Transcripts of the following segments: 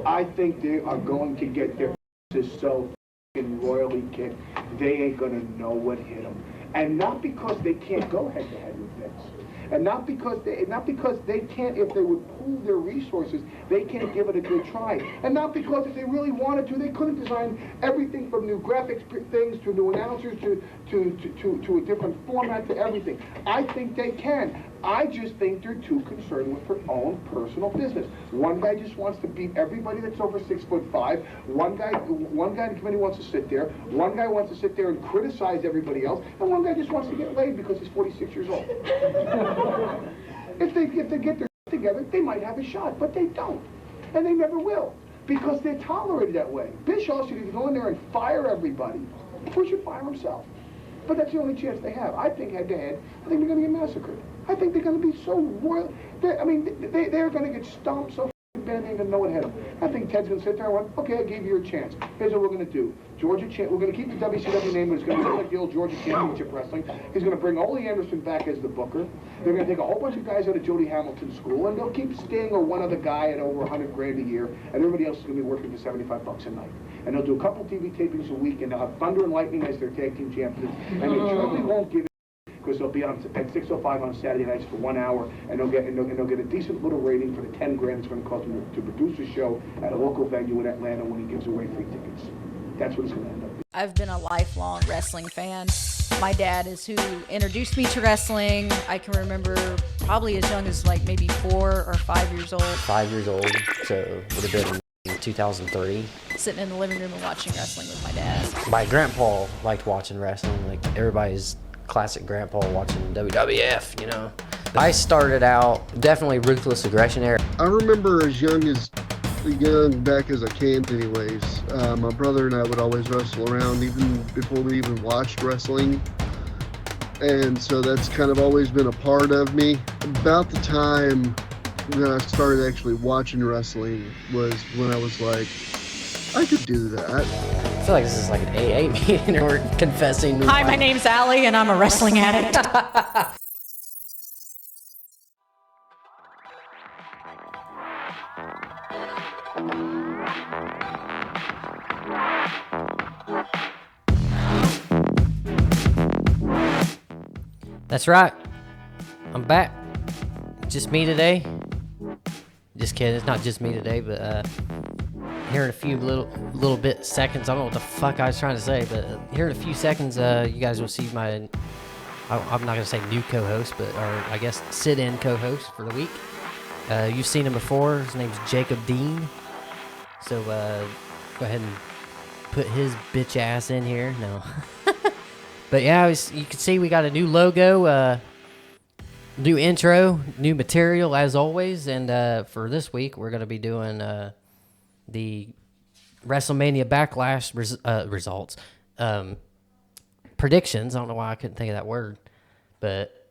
I think they are going to get their so royally kicked, they ain't gonna know what hit them. And not because they can't go head to head with Vince. And not because they can't, if they would pool their resources, they can't give it a good try. And not because if they really wanted to, they couldn't design everything from new graphics things to new announcers to a different format to everything. I think they can. I just think they're too concerned with their own personal business. One guy just wants to beat everybody that's over 6'5". One guy in the committee wants to sit there. One guy wants to sit there and criticize everybody else. And one guy just wants to get laid because he's 46 years old. If they get their together, they might have a shot, but they don't. And they never will, because they're tolerated that way. Bischoff should either go in there and fire everybody, or should fire himself. But that's the only chance they have. I think head-to-head, I think they're going to get massacred. I think they're going to be so royal. They're going to get stomped so bad they ain't going to know what hit them. I think Ted's going to sit there and went, okay, I gave you your chance. Here's what we're going to do. We're going to keep the WCW name, but it's going to be like the old Georgia Championship Wrestling. He's going to bring Ole Anderson back as the booker. They're going to take a whole bunch of guys out of Jody Hamilton school, and they'll keep Sting or one other guy at over $100,000 a year, and everybody else is going to be working for $75 a night. And they'll do a couple TV tapings a week, and they'll have Thunder and Lightning as their tag team champions, and they truly won't give it, because they'll be on at 6:05 on Saturday nights for 1 hour, and they'll get a decent little rating for the $10,000 it's going to cost them to produce a show at a local venue in Atlanta when he gives away free tickets. That's what it's going to end up being. I've been a lifelong wrestling fan. My dad is who introduced me to wrestling. I can remember probably as young as like maybe 4 or 5 years old. 5 years old, so would have been in 2003. Sitting in the living room and watching wrestling with my dad. My grandpa liked watching wrestling, like everybody's classic grandpa watching WWF, you know. I started out definitely Ruthless Aggression era. I remember as young back as I can anyways, my brother and I would always wrestle around even before we even watched wrestling. And so that's kind of always been a part of me. About the time that I started actually watching wrestling was when I was like, I could do that. I feel like this is like an AA meeting and we're confessing. Hi, my name's Allie and I'm a wrestling addict. That's right. I'm back. Just me today. Just kidding. It's not just me today, but here in a few little bit seconds, I don't know what the fuck I was trying to say, but here in a few seconds, you guys will see my, I'm not going to say new co-host, but, or I guess sit-in co-host for the week. You've seen him before. His name's Jacob Dean. So go ahead and put his bitch ass in here. No. But yeah, you can see we got a new logo, new intro, new material as always. And for this week, we're going to be doing the WrestleMania Backlash results. Predictions. I don't know why I couldn't think of that word. But,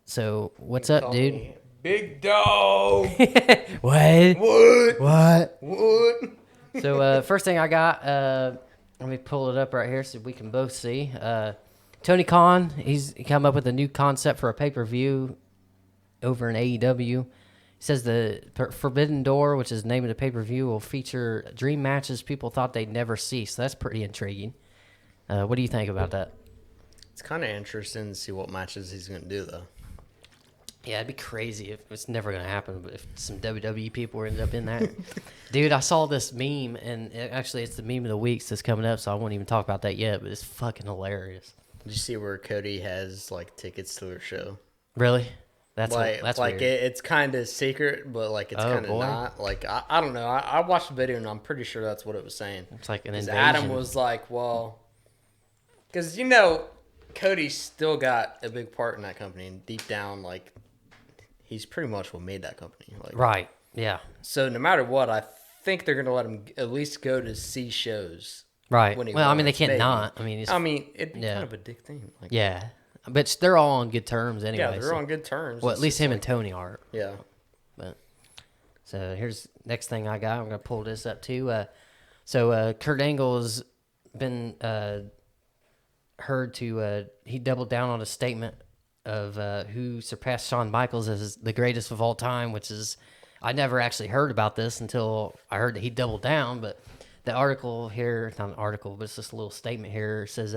so, what's up, dude? Big dog. What? What? So, first thing I got, let me pull it up right here so we can both see. Tony Khan, he's come up with a new concept for a pay-per-view over in AEW. He says the Forbidden Door, which is the name of the pay-per-view, will feature dream matches people thought they'd never see. So that's pretty intriguing. What do you think about that? It's kind of interesting to see what matches he's going to do, though. Yeah, it'd be crazy if it's never going to happen, but if some WWE people ended up in that. Dude, I saw this meme, and actually it's the meme of the week that's coming up, so I won't even talk about that yet, but it's fucking hilarious. Did you see where Cody has, like, tickets to her show? Really? That's like weird. It's kind of secret, but, like, it's kind of not. Like, I don't know. I watched the video, and I'm pretty sure that's what it was saying. It's like an invasion. Adam was like, well, because, you know, Cody's still got a big part in that company, and deep down, like, he's pretty much what made that company. Like, right, yeah. So no matter what, I think they're going to let him at least go to see shows. Right. When he well, I mean, they wants, can't maybe. not. I mean, it'd be kind of a dick thing. Like, yeah. But they're all on good terms anyway. Yeah, they're on good terms. Well, at least him and Tony are. Yeah. But so here's next thing I got. I'm going to pull this up too. So Kurt Angle's been heard to, he doubled down on a statement of who surpassed Shawn Michaels as the greatest of all time, which is I never actually heard about this until I heard that he doubled down. But the article here, it's not an article, but it's just a little statement here. It says,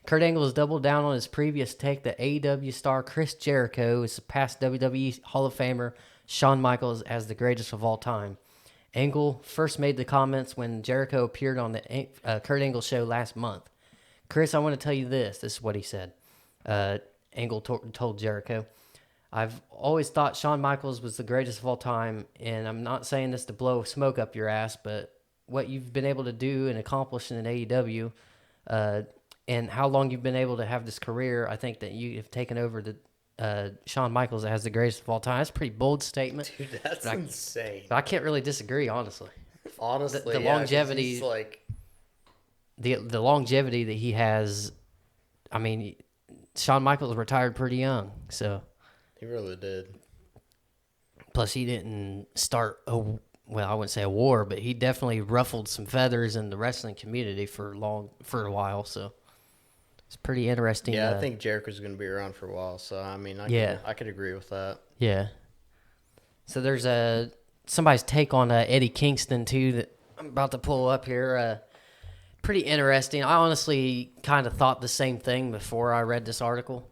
Kurt Angle has doubled down on his previous take that AEW star Chris Jericho is past WWE Hall of Famer Shawn Michaels as the greatest of all time. Angle first made the comments when Jericho appeared on the Kurt Angle show last month. Chris, I want to tell you this. This is what he said. Angle told Jericho, I've always thought Shawn Michaels was the greatest of all time, and I'm not saying this to blow smoke up your ass, but what you've been able to do and accomplish in AEW, and how long you've been able to have this career, I think that you have taken over the Shawn Michaels as the greatest of all time. That's a pretty bold statement. Dude, that's insane. But I can't really disagree, honestly. Honestly, the longevity, he's like the longevity that he has. I mean, Shawn Michaels retired pretty young, so he really did. Plus, he didn't start I wouldn't say a war, but he definitely ruffled some feathers in the wrestling community for a while. So it's pretty interesting. Yeah, I think Jericho's going to be around for a while. So I mean, I could agree with that. Yeah. So there's somebody's take on Eddie Kingston too that I'm about to pull up here. Pretty interesting. I honestly kind of thought the same thing before I read this article,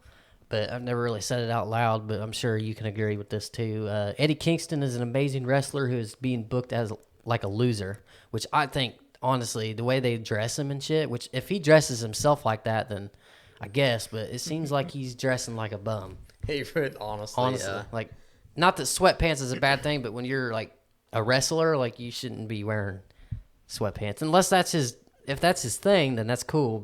but I've never really said it out loud, but I'm sure you can agree with this too. Eddie Kingston is an amazing wrestler who is being booked as like a loser, which I think, honestly, the way they dress him and shit, which if he dresses himself like that, then I guess, but it seems like he's dressing like a bum. He would, honestly, yeah. Like, not that sweatpants is a bad thing, but when you're like a wrestler, like you shouldn't be wearing sweatpants unless if that's his thing, then that's cool.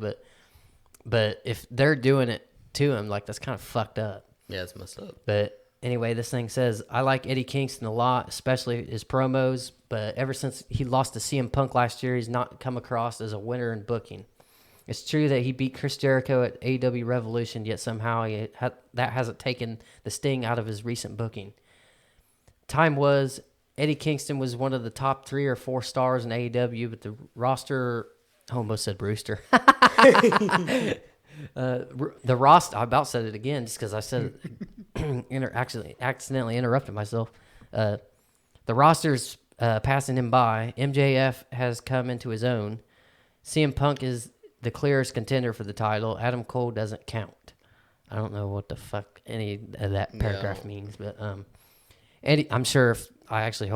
But if they're doing it to him, like that's kind of fucked up. Yeah, it's messed up. But anyway, this thing says, I like Eddie Kingston a lot, especially his promos. But ever since he lost to CM Punk last year, he's not come across as a winner in booking. It's true that he beat Chris Jericho at AEW Revolution, yet somehow that hasn't taken the sting out of his recent booking. Time was, Eddie Kingston was one of the top 3 or 4 stars in AEW, but the roster... I almost said Brewster. The roster, I about said it again just because I said it, actually accidentally interrupted myself. The roster's passing him by. MJF has come into his own. CM Punk is the clearest contender for the title. Adam Cole doesn't count. I don't know what the fuck any of that paragraph means, but Eddie, I'm sure if I actually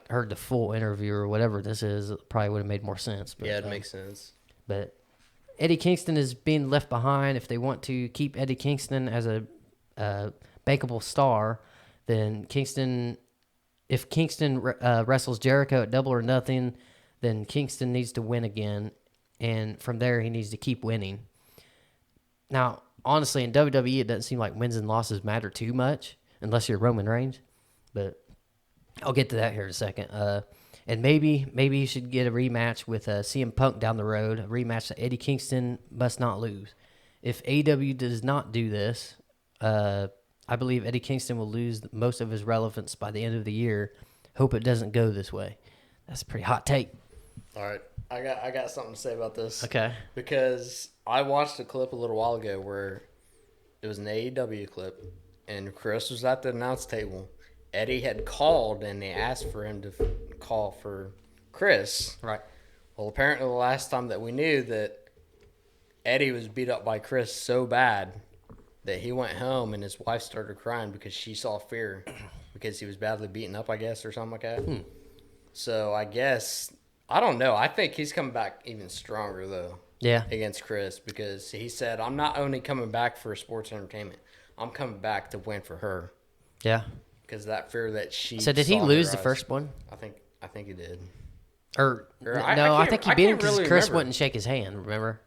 heard the full interview or whatever this is, it probably would have made more sense. But, yeah, it makes sense. But Eddie Kingston is being left behind. If they want to keep Eddie Kingston as a bankable star, then if Kingston wrestles Jericho at Double or Nothing, then Kingston needs to win again. And from there, he needs to keep winning. Now, honestly, in WWE, it doesn't seem like wins and losses matter too much, unless you're Roman Reigns. But I'll get to that here in a second. And maybe you should get a rematch with CM Punk down the road, a rematch that Eddie Kingston must not lose. If AEW does not do this, I believe Eddie Kingston will lose most of his relevance by the end of the year. Hope it doesn't go this way. That's a pretty hot take. All right, I got something to say about this. Okay. Because I watched a clip a little while ago where it was an AEW clip, and Chris was at the announce table. Eddie had called, and they asked for him to call for Chris. Right. Well, apparently the last time that we knew that Eddie was beat up by Chris so bad that he went home and his wife started crying because she saw fear because he was badly beaten up, I guess, or something like that. So I guess, I don't know. I think he's coming back even stronger, though. Yeah. Against Chris, because he said, I'm not only coming back for sports entertainment, I'm coming back to win for her. Yeah. Because that fear that she So did he lose the first one? I think he did. I think he beat him because really Chris remember. wouldn't shake his hand, remember?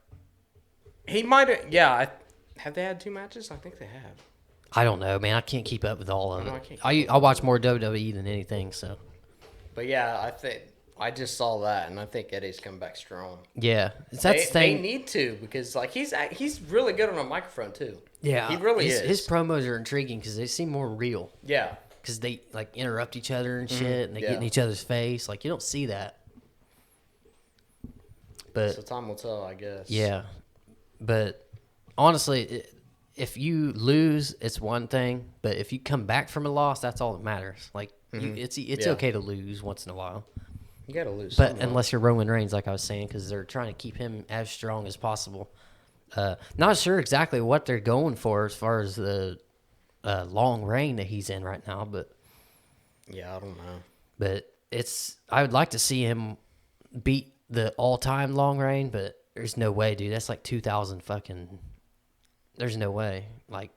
He might have, yeah. Have they had 2 matches? I think they have. I don't know, man. I can't keep up with all of No, it. I I watch more WWE than anything, so. But yeah, I think I just saw that, and I think Eddie's coming back strong. Yeah. That's They the thing. need to, because like he's really good on a microphone too. Yeah. He really is. His promos are intriguing because they seem more real. Yeah. Because they like interrupt each other and shit, and they get in Yeah. each other's face. Like you don't see that. But So time will tell, I guess. yeah, but honestly, if you lose, it's one thing. But if you come back from a loss, that's all that matters. Like It's Yeah. okay to lose once in a while. You got to lose. But somehow. unless you're Roman Reigns, like I was saying, because they're trying to keep him as strong as possible. Not sure exactly what they're going for as far as the long reign that he's in right now, but Yeah, I don't know. But I would like to see him beat the all-time long reign, but there's no way, dude. That's like 2,000 fucking. There's no way. Like,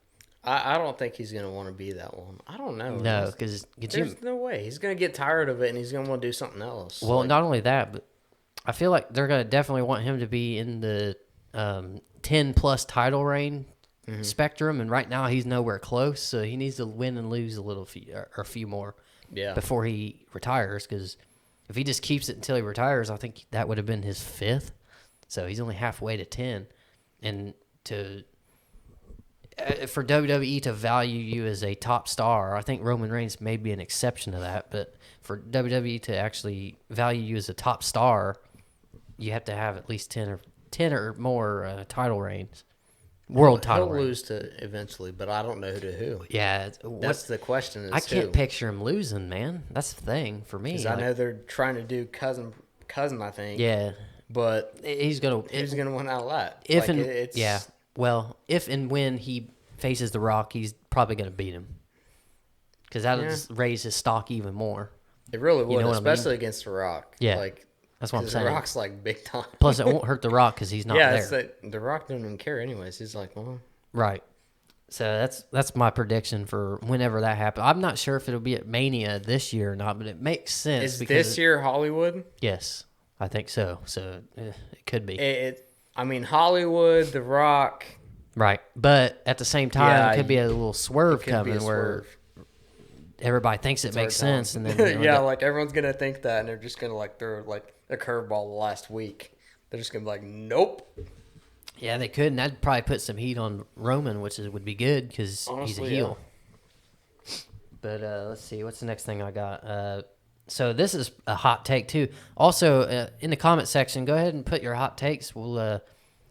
I don't think he's gonna want to be that one. I don't know. no, because There's no way. He's gonna get tired of it, and he's gonna want to do something else. well, Like, not only that, but I feel like they're gonna definitely want him to be in the 10+ title reign spectrum, and right now he's nowhere close. So he needs to win and lose a few more yeah. before he retires. Because if he just keeps it until he retires, I think that would have been his 5th. So he's only halfway to 10, and for WWE to value you as a top star, I think Roman Reigns may be an exception to that. But for WWE to actually value you as a top star, you have to have at least 10 or more title reigns, world title He'll reigns. lose to eventually, but I don't know to who. Yeah, That's the question. I can't picture him losing, man. That's the thing for me. Because I know they're trying to do cousin. I think. Yeah, But he's gonna. who's gonna win out of that? If Like, and yeah, well, if and when he faces The Rock, he's probably gonna beat him. Because that'll just raise his stock even more. It really would, know what I mean? especially against The Rock. Yeah, like that's what I'm 'cause saying. The Rock's like big time. Plus, it won't hurt The Rock because he's not yeah, there. it's like The Rock doesn't even care anyways. He's like, well, Right. So that's my prediction for whenever that happens. I'm not sure if it'll be at Mania this year or not, but it makes sense. is because this year Hollywood? Yes, I think so. So it could be. I mean, Hollywood, The Rock. Right. But at the same time, Yeah, it could be a little swerve Could be coming a where swerve. everybody thinks it makes Hard sense. time. And then yeah, like everyone's gonna think that, and they're just gonna like throw like a curveball the last week. They're just gonna be like, nope. yeah, they could. And that'd probably put some heat on Roman, would be good because he's a Honestly, heel. But let's see. What's the next thing I got? So this is a hot take too. Also, in the comment section, go ahead and put your hot takes. We'll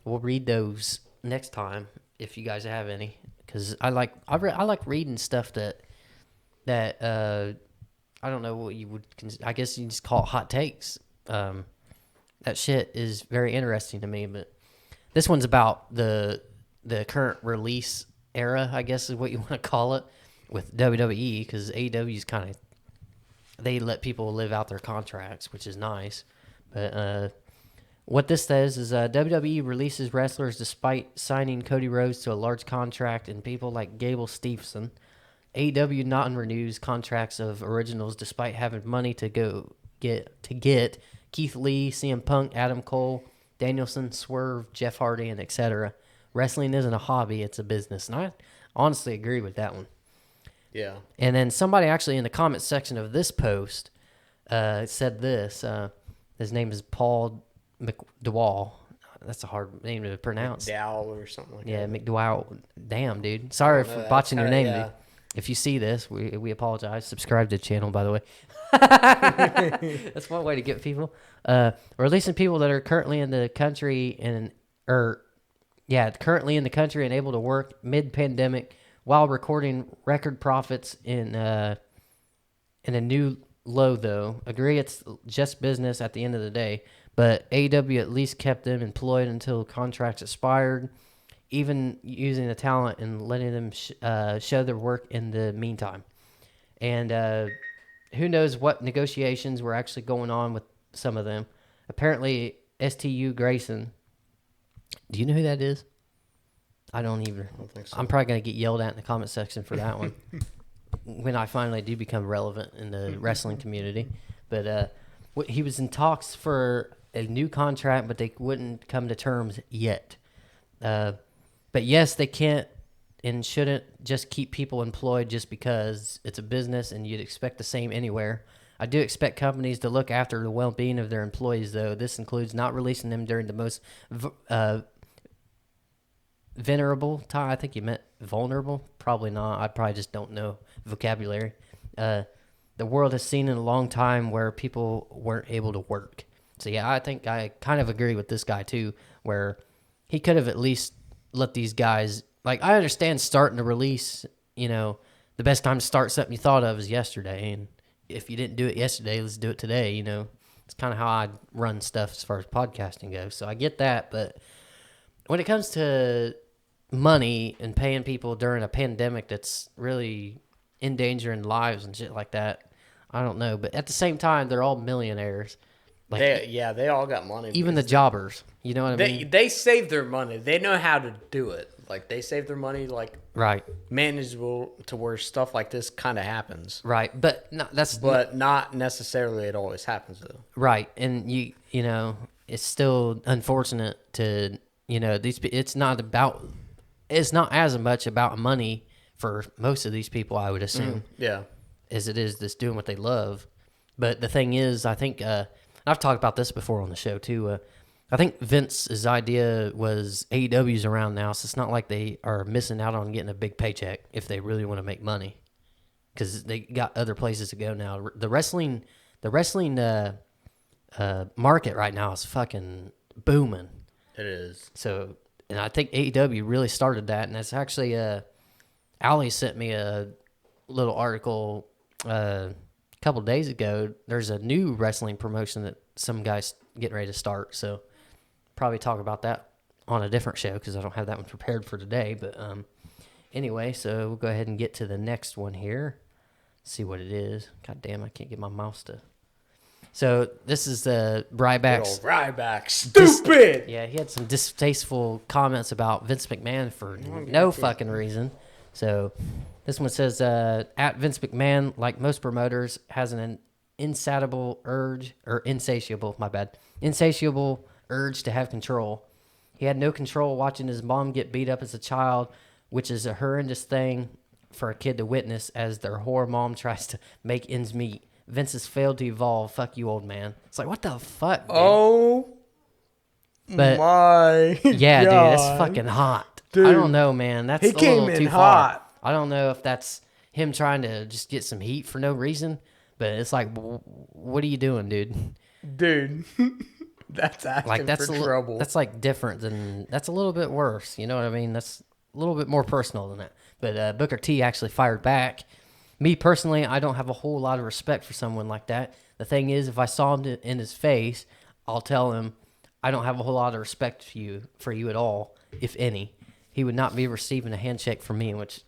read those next time if you guys have any. Because I like reading stuff that I don't know what you would. I guess you just call it hot takes. That shit is very interesting to me. But this one's about the current release era, I guess is what you want to call it, with WWE, because AEW's kind of, they let people live out their contracts, which is nice. But what this says is WWE releases wrestlers despite signing Cody Rhodes to a large contract and people like Gable Steveson. AEW non-renews contracts of originals despite having money to get Keith Lee, CM Punk, Adam Cole, Danielson, Swerve, Jeff Hardy, and etc. Wrestling isn't a hobby, it's a business. And I honestly agree with that one. Yeah. And then somebody actually in the comment section of this post said this. His name is Paul McDowell. That's a hard name to pronounce. McDowell or something like Yeah, that. McDowell. Damn, dude. Sorry for botching your name, yeah. dude. If you see this, we apologize. Subscribe to the channel, by the way. That's one way to get people. Releasing people that are currently in the country currently in the country and able to work mid-pandemic while recording record profits in a new low, though. Agree it's just business at the end of the day, but AEW at least kept them employed until contracts expired, even using the talent and letting them show their work in the meantime. And who knows what negotiations were actually going on with some of them. Apparently, STU Grayson. Do you know who that is? I don't either. I don't think so. I'm probably going to get yelled at in the comment section for that one when I finally do become relevant in the wrestling community. But he was in talks for a new contract, but they wouldn't come to terms yet. But yes, they can't and shouldn't just keep people employed just because it's a business and you'd expect the same anywhere. I do expect companies to look after the well-being of their employees, though. This includes not releasing them during the most venerable time. I think you meant vulnerable. Probably not. I probably just don't know vocabulary. The world has seen in a long time where people weren't able to work. So yeah, I think I kind of agree with this guy too, where he could have at least let these guys, like, I understand starting to release, the best time to start something you thought of is yesterday, and if you didn't do it yesterday, let's do it today. It's kind of how I run stuff as far as podcasting goes. So I get that, but when it comes to money and paying people during a pandemic that's really endangering lives and shit like that, I don't know. But at the same time, they're all millionaires. They all got money. Even the jobbers, you know what I mean? They save their money. They know how to do it. Like, they save their money, like, Right. manageable to where stuff like this kind of happens. Right. But no, Not necessarily it always happens, though. right. And you know, it's still unfortunate to, it's not as much about money for most of these people, I would assume. Yeah. As it is just doing what they love. But the thing is, I think, I've talked about this before on the show too. I think Vince's idea was AEW's around now, so it's not like they are missing out on getting a big paycheck if they really want to make money, because they got other places to go now. The wrestling market right now is fucking booming. It is. So, and I think AEW really started that, and that's actually Allie sent me a little article a couple days ago. There's a new wrestling promotion that some guy's getting ready to start, so probably talk about that on a different show because I don't have that one prepared for today. But anyway, so we'll go ahead and get to the next one here. See what it is. God damn, I can't get my mouse to. So this is the Ryback's. Good old Ryback. Stupid! Yeah, he had some distasteful comments about Vince McMahon for no fucking reason. So this one says, at Vince McMahon, like most promoters, has an insatiable urge to have control. He had no control watching his mom get beat up as a child, which is a horrendous thing for a kid to witness as their whore mom tries to make ends meet. Vince has failed to evolve. Fuck you, old man. It's like, what the fuck, dude? Oh, but, my yeah, God. dude, that's fucking hot. Dude, I don't know, man. That's he a came little in too hot. far. I don't know if that's him trying to just get some heat for no reason, but it's like, what are you doing, dude? Dude, that's asking Like that's for trouble. That's like different than that's a little bit worse. You know what I mean? That's a little bit more personal than that. But Booker T actually fired back. Me personally, I don't have a whole lot of respect for someone like that. The thing is, if I saw him in his face, I'll tell him I don't have a whole lot of respect for you at all, if any. He would not be receiving a handshake from me, which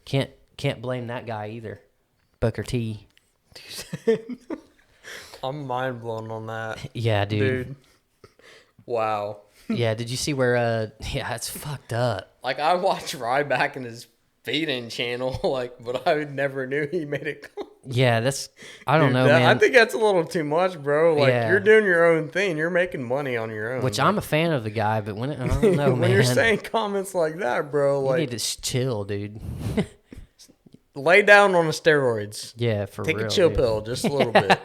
can't blame that guy either. Booker T. I'm mind blown on that. Yeah, dude. Wow. Yeah, did you see where? Yeah, it's fucked up. Like, I watched Ryback and his feeding channel, but I never knew he made it. Yeah, I don't know, man. I think that's a little too much, bro. Like, Yeah. you're doing your own thing. You're making money on your own. Which I'm a fan of the guy, but I don't know, when man. you're saying comments like that, bro, you like, need to chill, dude. lay down on the steroids. Yeah, for Take real. a chill dude. pill just a little bit.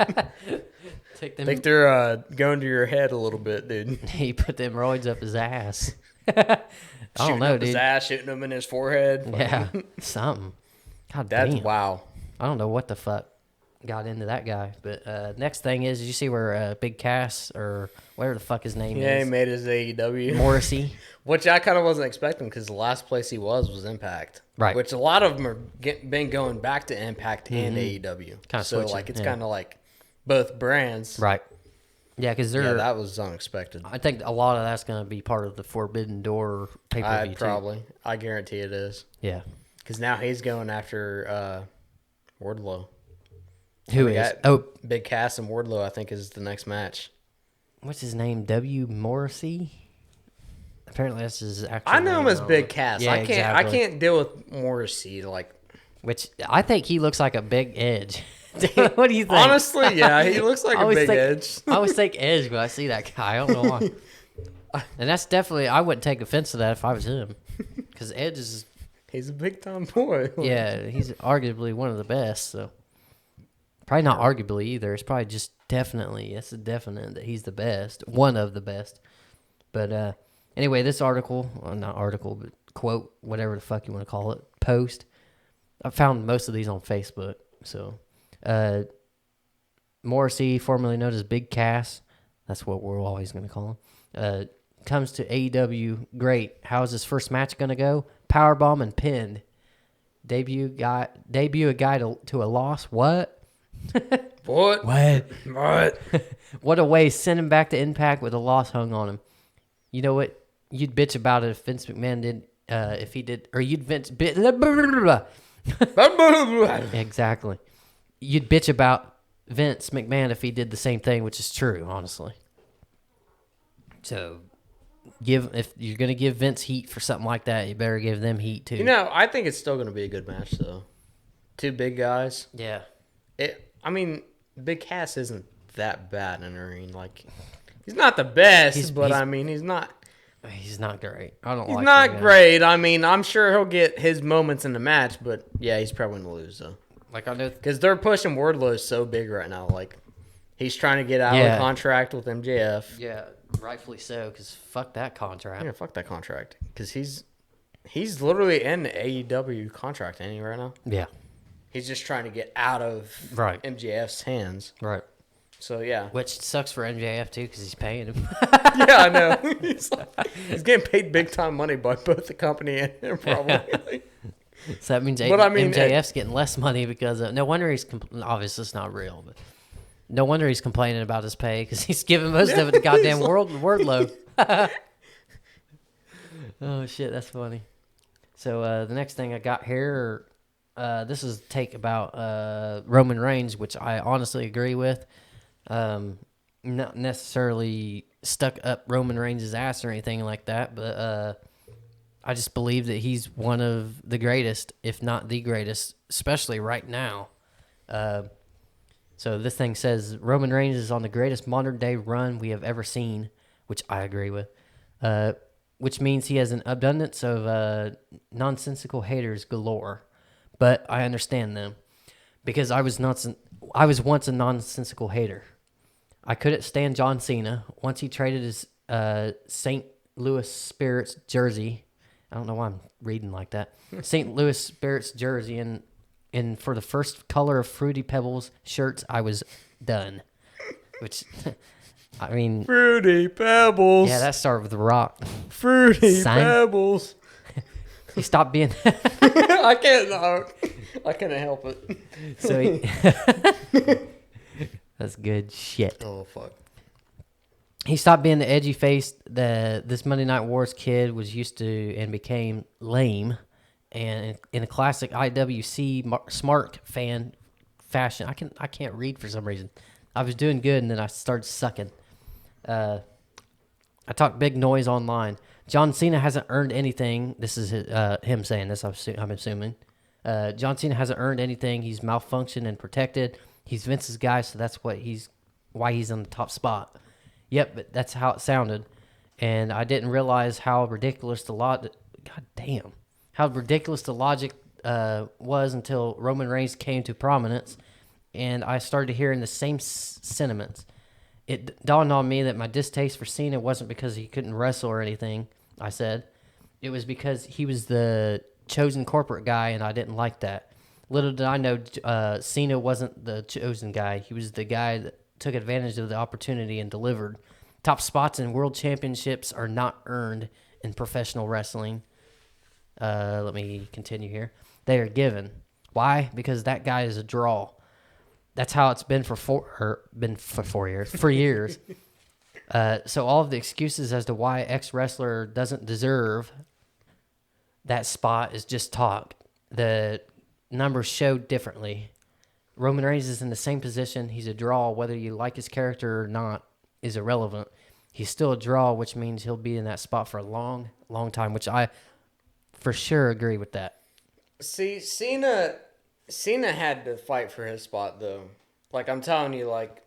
Take them. Think they're going to your head a little bit, dude. He put them roids up his ass. I don't know, Shooting up his dude. ass, shooting him in his forehead. Yeah, something. God That's damn. wow. I don't know what the fuck got into that guy. But next thing is, did you see where Big Cass, or whatever the fuck his name Yeah, he is? made his AEW. Morrissey. Which I kind of wasn't expecting because the last place he was Impact. Right. Which a lot of them are been going back to Impact and AEW. Kinda so switching, like it's yeah. kind of like both brands. Right. Yeah, because they're. Yeah, that was unexpected. I think a lot of that's going to be part of the Forbidden Door pay-per-view, too. Probably. I guarantee it is. Yeah. Because now he's going after Wardlow. Who We is? got Oh, Big Cass and Wardlow, I think, is the next match. what's his name? W. Morrissey? Apparently that's his actual I know him name. as Big Cass. Yeah, I can't. exactly. I can't deal with Morrissey. Like, Which I think he looks like a Big Edge. What do you think? honestly, yeah, he looks like I a always big think- edge. I always think Edge when I see that guy. I don't know why. And that's definitely, I wouldn't take offense to that if I was him. Because Edge is, He's a big time boy. yeah, he's arguably one of the best. So probably not arguably either. It's probably just definitely, it's a definite that he's the best. One of the best. But anyway, this article, well, not article, but quote, whatever the fuck you want to call it, post. I found most of these on Facebook. So Morrissey, formerly known as Big Cass, that's what we're always going to call him, comes to AEW. Great. How's his first match going to go? Powerbomb and pinned. Debut a guy to a loss. What? What? What? What a way. Send him back to Impact with a loss hung on him. You know what? You'd bitch about it if Vince McMahon did, if he did, or you'd exactly. You'd bitch about Vince McMahon if he did the same thing, which is true, honestly. So, if you're gonna give Vince heat for something like that, you better give them heat too. You know, I think it's still going to be a good match, though. Two big guys. Yeah. I mean, Big Cass isn't that bad in a ring. Like, he's not the best, he's not. He's not great. I don't He's like not him, yeah. great. I mean, I'm sure he'll get his moments in the match, but yeah, he's probably going to lose, though. Like, I know. Because they're pushing Wardlow so big right now. Like, he's trying to get out of the contract with MJF. Yeah, rightfully so, because fuck that contract. Yeah, fuck that contract. Because he's literally in the AEW contract, ain't he, right now? Yeah. He's just trying to get out of MJF's hands. Right. So, yeah. Which sucks for MJF, too, because he's paying him. Yeah, I know. He's getting paid big-time money by both the company and him, probably. So that means MJF's getting less money because of... No wonder he's... Obviously, it's not real, but... No wonder he's complaining about his pay because he's giving most of it to goddamn Wardlow. Oh, shit, that's funny. So, the next thing I got here... this is a take about Roman Reigns, which I honestly agree with. Not necessarily stuck up Roman Reigns' ass or anything like that, but I just believe that he's one of the greatest, if not the greatest, especially right now. So this thing says, Roman Reigns is on the greatest modern-day run we have ever seen, which I agree with, which means he has an abundance of nonsensical haters galore. But I understand them because I was once a nonsensical hater. I couldn't stand John Cena once he traded his St. Louis Spirits jersey. I don't know why I'm reading like that. St. Louis Spirits jersey and for the first color of Fruity Pebbles shirts, I was done. Which, I mean, Fruity Pebbles. Yeah, that started with The Rock. Fruity Pebbles. He stopped being. I couldn't help it. So that's good shit. Oh fuck. He stopped being the edgy face that this Monday Night Wars kid was used to and became lame. And in a classic IWC smart fan fashion, I can't read for some reason. I was doing good and then I started sucking. I talked big noise online. John Cena hasn't earned anything. This is him saying this, I'm assuming. John Cena hasn't earned anything. He's malfunctioned and protected. He's Vince's guy, so that's why he's on the top spot. Yep, but that's how it sounded. And I didn't realize how ridiculous the logic was until Roman Reigns came to prominence, and I started hearing the same sentiments. It dawned on me that my distaste for Cena wasn't because he couldn't wrestle or anything, I said. It was because he was the chosen corporate guy, and I didn't like that. Little did I know Cena wasn't the chosen guy. He was the guy that took advantage of the opportunity and delivered. Top spots in world championships are not earned in professional wrestling. Let me continue here. They are given. Why? Because that guy is a draw. That's how it's been for years. So all of the excuses as to why X wrestler doesn't deserve that spot is just talk. The numbers show differently. Roman Reigns is in the same position. He's a draw. Whether you like his character or not is irrelevant. He's still a draw, which means he'll be in that spot for a long, long time, which I for sure agree with that. See, Cena had to fight for his spot, though. Like, I'm telling you, like,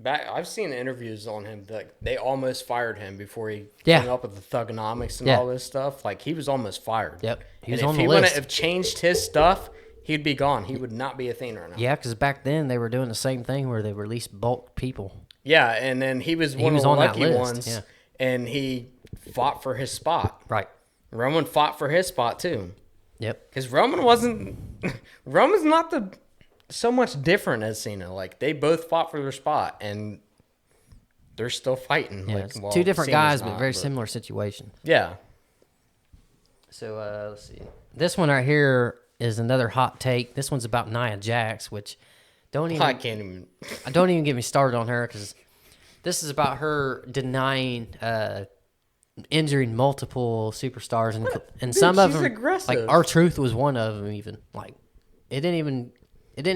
I've seen interviews on him that they almost fired him before he came up with the thugonomics and all this stuff. Like, he was almost fired. Yep. He was on the list. If he wouldn't have changed his stuff, he'd be gone. He would not be a thing right now. Yeah, because back then they were doing the same thing where they released bulk people. Yeah, and then he was one of the lucky ones, and he fought for his spot. Right. Roman fought for his spot, too. Yep. Because Roman's not so much different as Cena. Like, they both fought for their spot, and they're still fighting. Yeah, like, two different guys, but very similar situation. Yeah. So, let's see. This one right here is another hot take. This one's about Nia Jax, which Don't even. I can't even. Don't even get me started on her because this is about her denying injuring multiple superstars and some of she's them. aggressive. Like R-Truth was one of them. Even like it didn't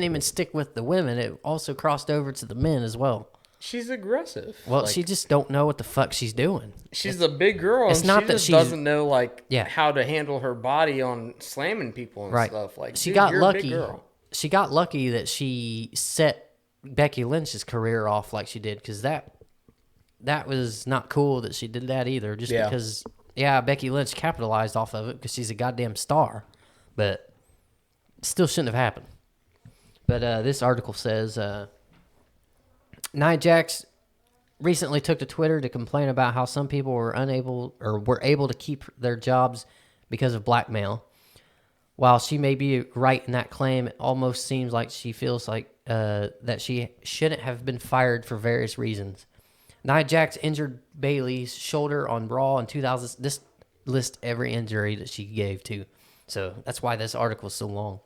even stick with the women. It also crossed over to the men as well. She's aggressive. Well, like, she just don't know what the fuck she's doing. she's a big girl. It's And not she that just she's- doesn't know like Yeah. how to handle her body on slamming people and Right. stuff. Like She dude, got you're a big lucky. girl. She got lucky that she set Becky Lynch's career off like she did because that was not cool that she did that either. Just Yeah. because, Becky Lynch capitalized off of it because she's a goddamn star, but it still shouldn't have happened. But this article says Nia Jax recently took to Twitter to complain about how some people were able to keep their jobs because of blackmail. While she may be right in that claim, it almost seems like she feels like that she shouldn't have been fired for various reasons. Nia Jax injured Bayley's shoulder on Raw in 2000. This lists every injury that she gave to, so that's why this article is so long.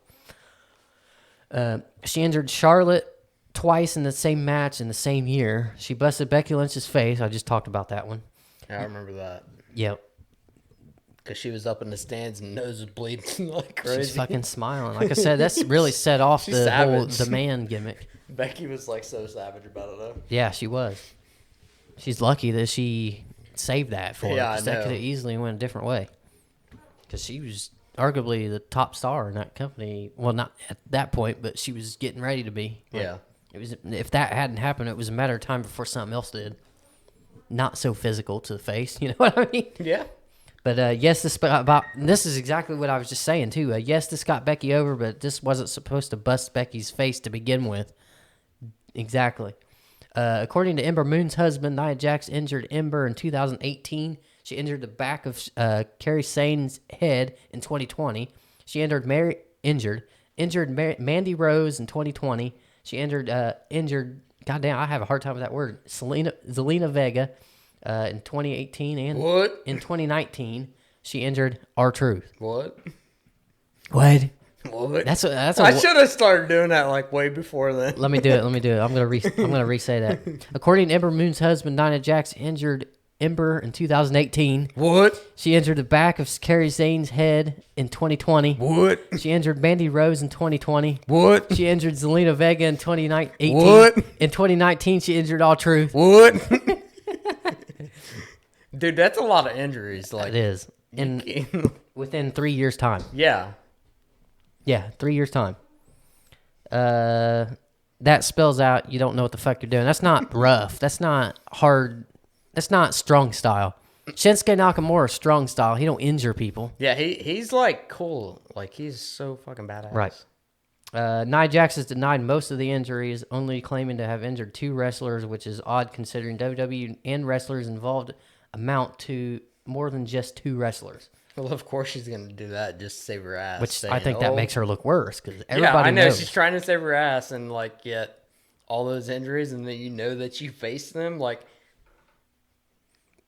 She injured Charlotte twice in the same match in the same year. She busted Becky Lynch's face. I just talked about that one. Yeah, I remember that. Yep. Because she was up in the stands and nose was bleeding like crazy. She's fucking smiling. Like I said, that's really set off She's the whole savage. the man gimmick. Becky was like so savage about it though. Yeah, she was. She's lucky that she saved that for her. Yeah, I 'Cause that know. could have easily went a different way. Because she was arguably the top star in that company. Well, not at that point, but she was getting ready to be. Like, Yeah. It was. If that hadn't happened, it was a matter of time before something else did. Not so physical to the face. You know what I mean? Yeah. But yes, this is exactly what I was just saying too. Yes, this got Becky over, but this wasn't supposed to bust Becky's face to begin with. Exactly. According to Ember Moon's husband, Nia Jax injured Ember in 2018. She injured the back of Kairi Sane's head in 2020. She injured Mandy Rose in 2020. She injured goddamn, I have a hard time with that word. Zelina Vega in 2018 and What? in 2019 she injured R-Truth. What? What? What? That's a I should have started doing that like way before then. Let me do it. I'm gonna re-say that. According to Ember Moon's husband, Nia Jax injured Ember in 2018. What? She injured the back of Kairi Sane's head in 2020. What? She injured Mandy Rose in 2020. What? She injured Zelina Vega in 2018. What? In 2019, she injured R-Truth. What? Dude, that's a lot of injuries. Like It is within 3 years' time. yeah. Yeah, 3 years' time. That spells out you don't know what the fuck you're doing. That's not rough. That's not hard. That's not strong style. Shinsuke Nakamura is strong style. He don't injure people. Yeah, he's like cool. Like he's so fucking badass. Right. Nia Jax has denied most of the injuries, only claiming to have injured 2 wrestlers, which is odd considering WWE and wrestlers involved amount to more than just 2 wrestlers. Well, of course she's gonna do that just to save her ass. Which saying, I think that "Oh." makes her look worse because Yeah, everybody I know knows. she's trying to save her ass, and like yet all those injuries, and then you know that you face them. Like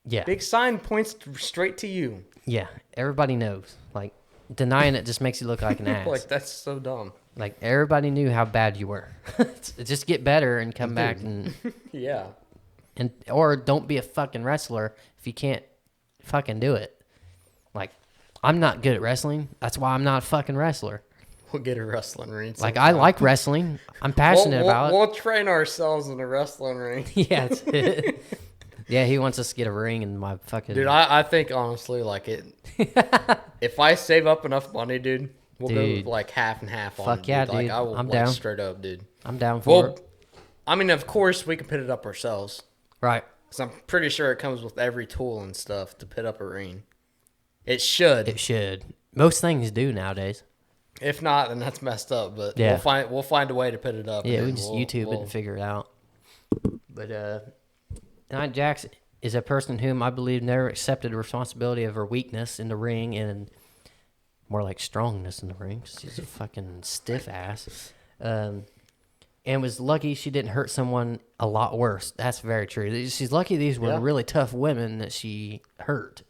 Yeah. big sign points straight to you. Yeah. Everybody knows. Like denying it just makes you look like an ass. Like that's so dumb. Like everybody knew how bad you were. Just get better and come back and Yeah. or don't be a fucking wrestler if you can't fucking do it. Like I'm not good at wrestling. That's why I'm not a fucking wrestler. We'll get a wrestling ring. Like I like wrestling. I'm passionate about it. We'll train ourselves in a wrestling ring. Yeah, that's it. Yeah, he wants us to get a ring in my fucking. Dude, I think honestly, like it. If I save up enough money, dude, we'll Dude. go like half and half on Fuck it. yeah, Like dude. I will, I'm like, down. straight up, dude. I'm down for it. I mean, of course we can put it up ourselves. Right. Cause I'm pretty sure it comes with every tool and stuff to put up a ring. It should. It should. Most things do nowadays. If not, then that's messed up. But Yeah. we'll find a way to put it up. Yeah, and we then can just we'll- YouTube it we'll- and figure it out. But Nia Jax is a person whom I believe never accepted the responsibility of her weakness in the ring and more like strongness in the ring. 'Cause she's a fucking stiff ass. And was lucky she didn't hurt someone a lot worse. That's very true. She's lucky these were Yeah. really tough women that she hurt.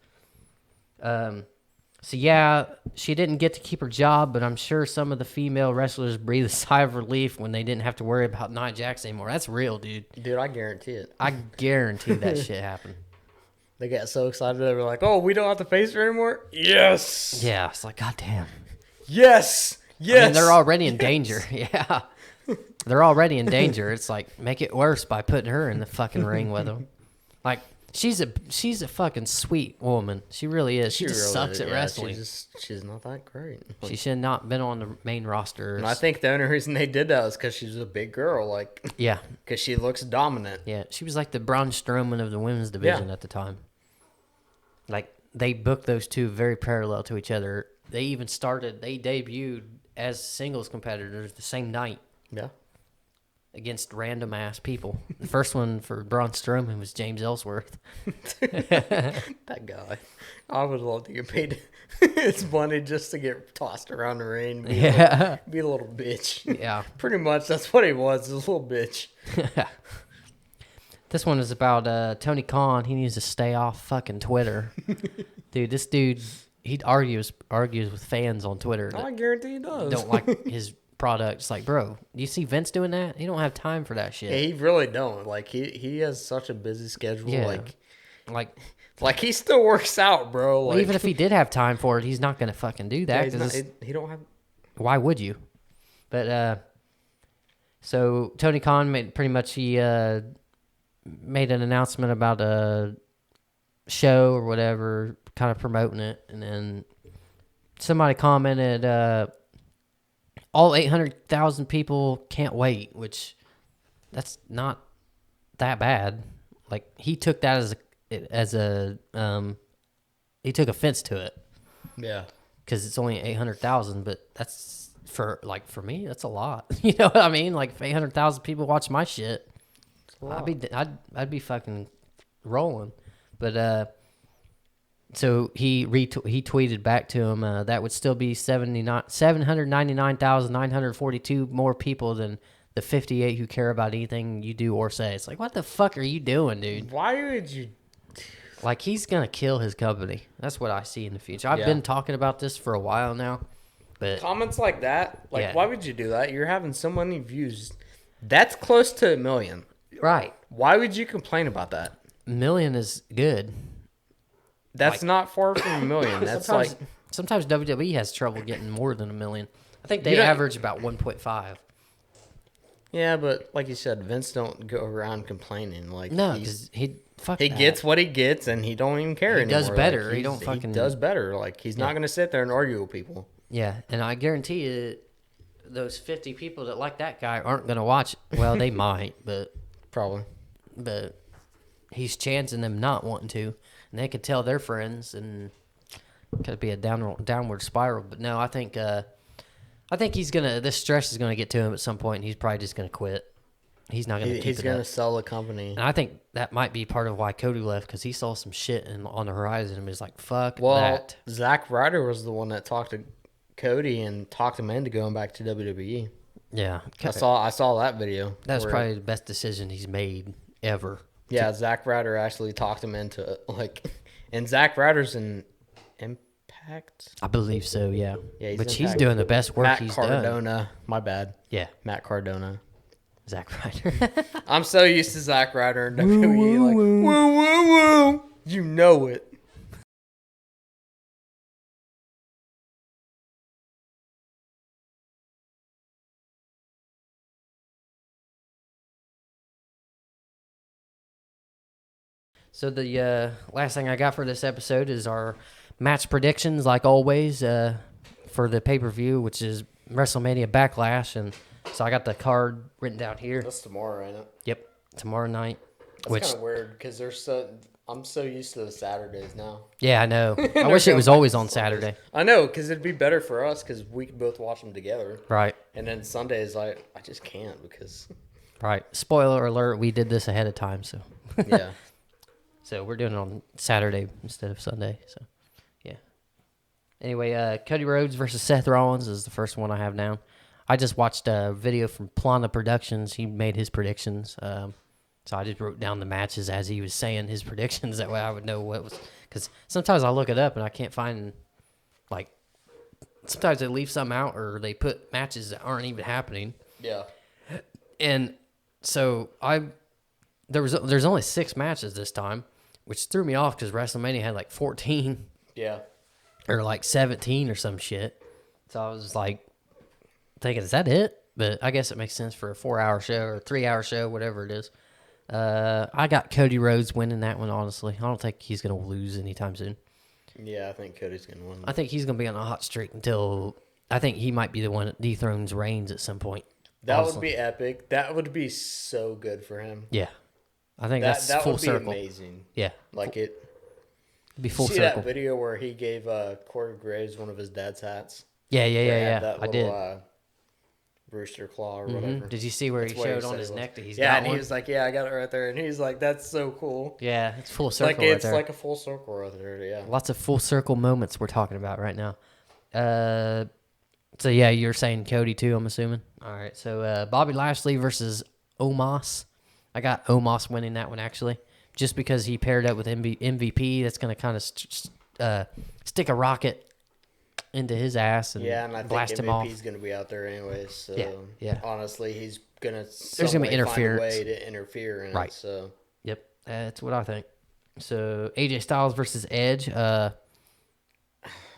So yeah, she didn't get to keep her job, but I'm sure some of the female wrestlers breathed a sigh of relief when they didn't have to worry about Nia Jax anymore. That's real, dude. Dude, I guarantee it. I guarantee that shit happened. They got so excited they were like, "Oh, we don't have to face her anymore." Yes. Yeah, it's like, goddamn. Yes. Yes. I mean, they're already in danger. Yeah. They're already in danger. It's like, make it worse by putting her in the fucking ring with them. Like, she's a fucking sweet woman. She really is. She just really sucks is. at Yeah, wrestling. She's not that great. She should have not been on the main roster. And I think the only reason they did that was because she's a big girl, like, Yeah. because she looks dominant. Yeah. She was like the Braun Strowman of the women's division at the time. Like, they booked those two very parallel to each other. They debuted as singles competitors the same night. Yeah. Against random ass people. The first one for Braun Strowman was James Ellsworth. That guy. I would love to get paid his money just to get tossed around the ring. Be a little bitch. Yeah. Pretty much that's what he was, a little bitch. This one is about Tony Khan. He needs to stay off fucking Twitter. Dude, this dude, he argues with fans on Twitter I that guarantee he does. don't like his product. It's like, bro, do you see Vince doing that? He don't have time for that shit. Yeah, he really don't. Like he has such a busy schedule. Yeah. Like he still works out, bro. Like Well, even if he did have time for it, he's not gonna fucking do that. yeah, 'Cause he don't have. why would you? But so Tony Khan made an announcement about a show or whatever, kind of promoting it, and then somebody commented, all 800,000 people can't wait, which that's not that bad. Like, he took that he took offense to it Yeah. because it's only 800,000, but that's for me, that's a lot. You know what I mean? Like, if 800,000 people watch my shit, I'd be fucking rolling. But so he tweeted back to him, that would still be 799,942 more people than the 58 who care about anything you do or say. It's like, what the fuck are you doing, dude? Why would you? Like, he's gonna kill his company. That's what I see in the future. I've been talking about this for a while now, but Comments like that, like, Yeah. why would you do that? You're having so many views. That's close to 1 million. right, Why would you complain about that? million is good. That's not far from 1 million. That's Sometimes WWE has trouble getting more than 1 million. I think they You don't- average about 1.5. yeah, but like you said, Vince don't go around complaining. Like No, he's- because he that. gets what he gets, and he don't even care He anymore. does better. Like, He don't fucking- does better. Like he's not gonna sit there and argue with people. Yeah, and I guarantee you, those 50 people that like that guy aren't gonna watch. Well, they might, but Probably. he's chancing them not wanting to, and they could tell their friends, and it could be a downward spiral. But no, I think he's gonna. This stress is gonna get to him at some point, and he's probably just gonna quit. He's not gonna keep He's it gonna up. sell the company. And I think that might be part of why Cody left, because he saw some shit on the horizon and was like, "Fuck Well, that." Zack Ryder was the one that talked to Cody and talked him into going back to WWE. Yeah, I saw that video. that's where- probably the best decision he's made ever. Yeah, Zack Ryder actually talked him into it. Like, and Zack Ryder's in Impact. I believe so. Yeah. Yeah, he's Which in he's fact- doing the best work Matt he's Cardona. done. My bad. Yeah, Matt Cardona. Zack Ryder. I'm so used to Zack Ryder and WWE. Like, woo, woo, woo. You know it. So the last thing I got for this episode is our match predictions, like always, for the pay-per-view, which is WrestleMania Backlash. And so I got the card written down here. That's tomorrow, ain't it? Yep, tomorrow night. It's kind of weird because I'm so used to the Saturdays now. Yeah, I know. I wish it was always on Saturday. I know, because it'd be better for us because we could both watch them together. Right, And then Sundays, I just can't because, right. Spoiler alert, we did this ahead of time, so. yeah. So we're doing it on Saturday instead of Sunday. So, yeah. Anyway, Cody Rhodes versus Seth Rollins is the first one I have down. I just watched a video from Plana Productions. He made his predictions. So I just wrote down the matches as he was saying his predictions. That way I would know what was... Because sometimes I look it up and I can't find Like, sometimes they leave some out or they put matches that aren't even happening. Yeah. And so there's only 6 matches this time, which threw me off because WrestleMania had like 14 Yeah. or like 17 or some shit. So I was like thinking, is that it? But I guess it makes sense for a 4-hour show or 3-hour show, whatever it is. I got Cody Rhodes winning that one, honestly. I don't think he's going to lose anytime soon. Yeah, I think Cody's going to win. I think he's going to be on a hot streak until I think he might be the one that dethrones Reigns at some point. That honestly. would be epic. That would be so good for him. Yeah. I think That that's that full would be circle. amazing. Yeah. Like it. It'd be full See circle. that video where he gave Corey Graves one of his dad's hats? Yeah, Where it had yeah. that I did. Rooster claw or whatever. Did you see where That's he what showed said on it his was. neck that he's Yeah, got and one? he was like, "Yeah, I got it right there." And he's like, "That's so cool." Yeah, it's full circle Like right it's there. like a full circle right there. Yeah. Lots of full circle moments we're talking about right now. So yeah, you're saying Cody too, I'm assuming. All right, so Bobby Lashley versus Omas. I got Omas winning that one actually, just because he paired up with MVP. That's gonna kind of stick a rocket into his ass and Yeah, and I blast think him off. MVP's going to be out there anyways. So Yeah. honestly, he's going to There's gonna be find a interference. way to interfere in Right. it. So Yep, that's what I think. So AJ Styles versus Edge.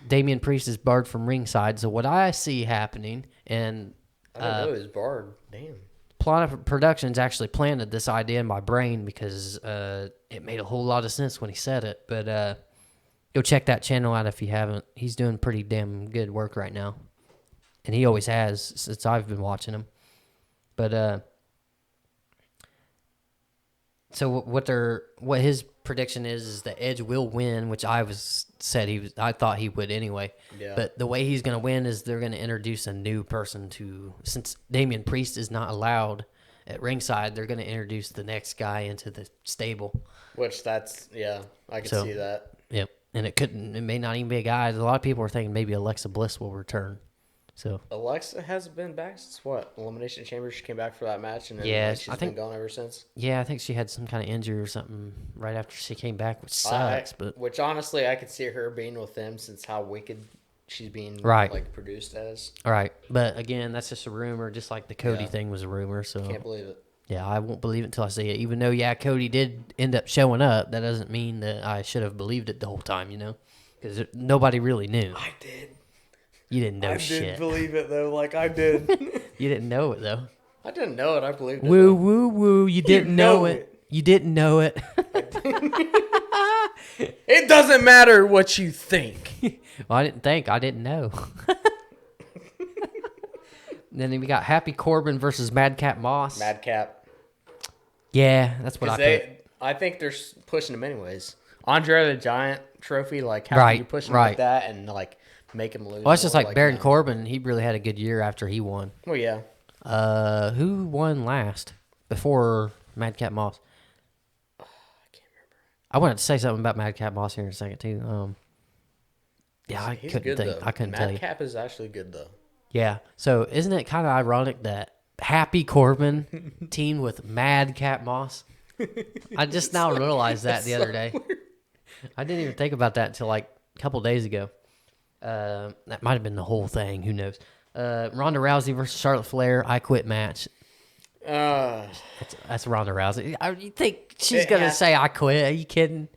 Damian Priest is barred from ringside. So what I see happening, and I don't know, he's barred. Damn. Plana Productions actually planted this idea in my brain because it made a whole lot of sense when he said it. But go check that channel out if you haven't. He's doing pretty damn good work right now, and he always has since I've been watching him. But so what his prediction is that Edge will win, which I thought he would anyway. Yeah. But the way he's going to win is they're going to introduce a new person since Damian Priest is not allowed at ringside, they're going to introduce the next guy into the stable. Which I can see that. Yep. And it may not even be a guy. A lot of people are thinking maybe Alexa Bliss will return. So Alexa hasn't been back since what? Elimination Chamber. She came back for that match, and then Yeah, she's I think- been gone ever since. yeah, I think she had some kind of injury or something right after she came back, which sucks. But Which honestly, I could see her being with them since how wicked she's being Right. like produced as. all right, but again, that's just a rumor, just like the Cody Yeah. thing was a rumor. So Can't believe it. yeah, I won't believe it until I see it. Even though Cody did end up showing up, that doesn't mean that I should have believed it the whole time, because nobody really knew. I did. You didn't know I shit. did believe it though. Like I did. You didn't know it though. I didn't know it. I believed it. Woo though. woo woo! You didn't know know it. it. You didn't know it. It doesn't matter what you think. Well, I didn't think. I didn't know. Then we got Happy Corbin versus Madcap Moss. Madcap. Yeah, that's what I Because put. I think they're pushing him anyways. Andre the Giant trophy, like how Right, can you push him right. like that and like make him lose? Well, it's just more like Baron that? Corbin. He really had a good year after he won. Well, yeah. Who won last before Madcap Moss? I can't remember. I wanted to say something about Madcap Moss here in a second too. Yeah, I He's couldn't good think. though. I couldn't tell you. Madcap is actually good though. Yeah. So isn't it kind of ironic that Happy Corbin teamed with Madcap Moss? I just now realized that the other day. I didn't even think about that until like a couple days ago. That might have been the whole thing. Who knows? Ronda Rousey versus Charlotte Flair. I quit match. That's Ronda Rousey. You think she's It gonna has- say I quit? Are you kidding?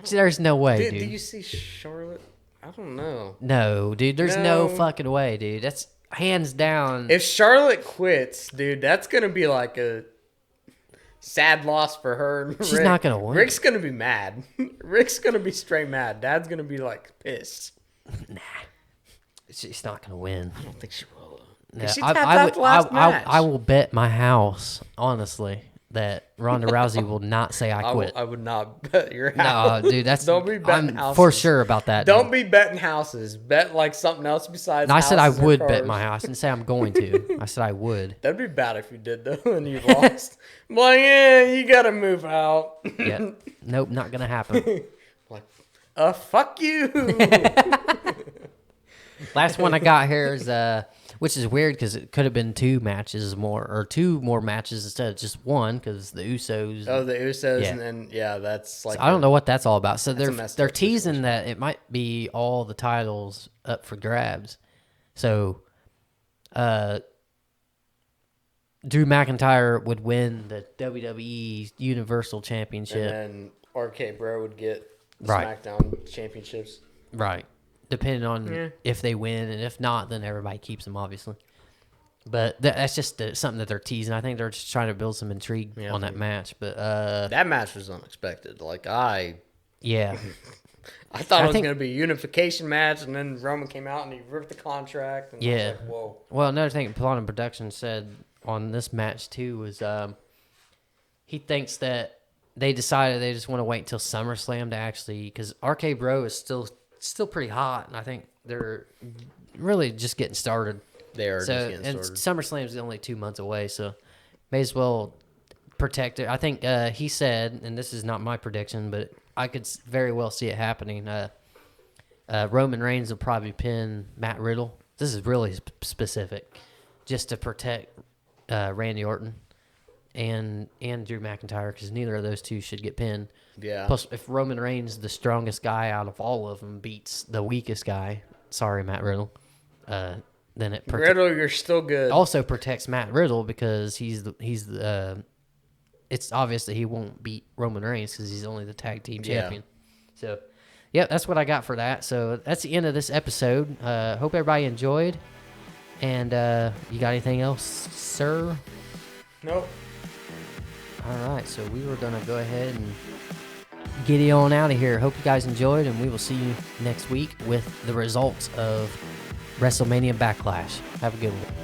There's no way, dude. Do you see Charlotte? I don't know. No, dude. There's no No. fucking way, dude. That's hands down. If Charlotte quits, dude, that's gonna be like a sad loss for her. And She's Rick. not gonna win. Rick's gonna be mad. Rick's gonna be straight mad. Dad's gonna be like pissed. She's not gonna win. I don't think she will. Yeah, She I, tapped I out would, the last match. I will bet my house, honestly, that Ronda Rousey will not say I quit. I would not bet your house. No, dude, that's Don't be betting I'm houses. for sure about that. Don't dude. be betting houses. Bet like something else besides. And I said I houses or would bet cars. my house. I didn't say I'm going to. I said I would. That'd be bad if you did though, and you lost. I'm like, yeah, you gotta move out. Yeah. Nope, not gonna happen. Like, fuck you. Last one I got here is Which is weird because it could have been 2 matches more, or 2 more matches instead of just 1, because the Usos. Oh, the Usos, Yeah. and then that's like. So I don't know what that's all about. So a messed they're up teasing situation. that it might be all the titles up for grabs. So, Drew McIntyre would win the WWE Universal Championship. And then RK Bro would get the Right. SmackDown championships. Right. Depending on Yeah. if they win, and if not, then everybody keeps them, obviously. But that's just something that they're teasing. I think they're just trying to build some intrigue on that match. But That match was unexpected. Like I yeah, thought I it was think- going to be a unification match, and then Roman came out and he ripped the contract. And I Yeah. was like, whoa. Well, another thing Platinum Productions said on this match too was he thinks that they decided they just want to wait until SummerSlam to actually, because RK Bro is still pretty hot, and I think they're really just getting started. They are So, just getting and started. SummerSlam's only 2 months away, so may as well protect it. I think he said, and this is not my prediction, but I could very well see it happening. Roman Reigns will probably pin Matt Riddle. This is really specific, just to protect Randy Orton and Drew McIntyre, because neither of those two should get pinned. Yeah. Plus, if Roman Reigns, the strongest guy out of all of them, beats the weakest guy, sorry, Matt Riddle, then it Riddle, you're still good. also protects Matt Riddle, because it's obvious that he won't beat Roman Reigns because he's only the tag team Yeah. champion. So, yeah, that's what I got for that. So that's the end of this episode. Hope everybody enjoyed. And you got anything else, sir? Nope. All right, so we were going to go ahead and get it on out of here. Hope you guys enjoyed, and we will see you next week with the results of WrestleMania Backlash. Have a good one.